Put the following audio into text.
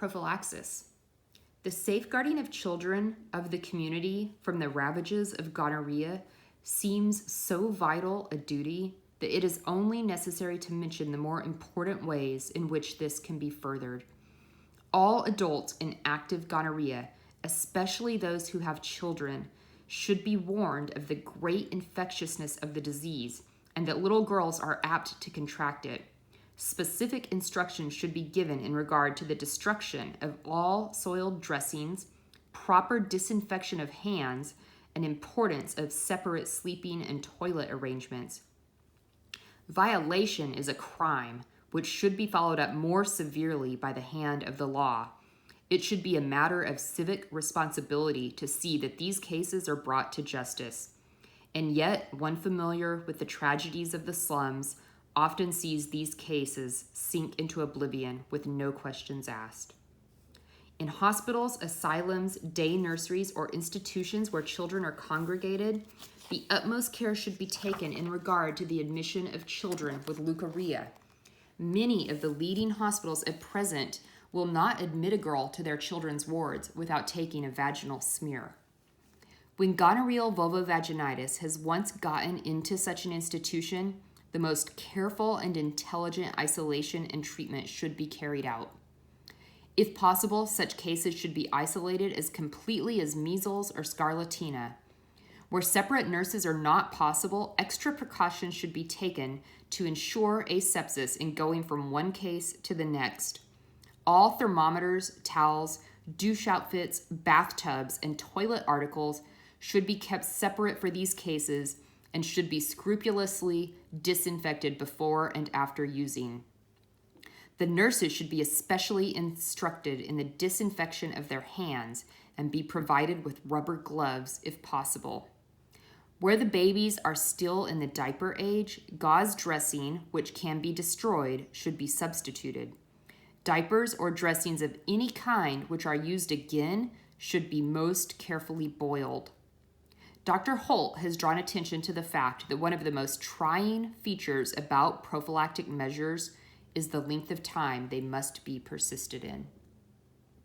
prophylaxis. The safeguarding of children of the community from the ravages of gonorrhea seems so vital a duty that it is only necessary to mention the more important ways in which this can be furthered. All adults in active gonorrhea, especially those who have children, should be warned of the great infectiousness of the disease and that little girls are apt to contract it. Specific instructions should be given in regard to the destruction of all soiled dressings, proper disinfection of hands, and importance of separate sleeping and toilet arrangements. Violation is a crime which should be followed up more severely by the hand of the law. It should be a matter of civic responsibility to see that these cases are brought to justice. And yet, one familiar with the tragedies of the slums often sees these cases sink into oblivion with no questions asked. In hospitals, asylums, day nurseries, or institutions where children are congregated, the utmost care should be taken in regard to the admission of children with leukorrhea. Many of the leading hospitals at present will not admit a girl to their children's wards without taking a vaginal smear. When gonorrheal vulvovaginitis has once gotten into such an institution, the most careful and intelligent isolation and treatment should be carried out. If possible, such cases should be isolated as completely as measles or scarlatina. Where separate nurses are not possible, extra precautions should be taken to ensure asepsis in going from one case to the next. All thermometers, towels, douche outfits, bathtubs, and toilet articles should be kept separate for these cases and should be scrupulously disinfected before and after using. The nurses should be especially instructed in the disinfection of their hands and be provided with rubber gloves if possible. Where the babies are still in the diaper age, gauze dressing, which can be destroyed, should be substituted. Diapers or dressings of any kind which are used again should be most carefully boiled. Dr. Holt has drawn attention to the fact that one of the most trying features about prophylactic measures is the length of time they must be persisted in.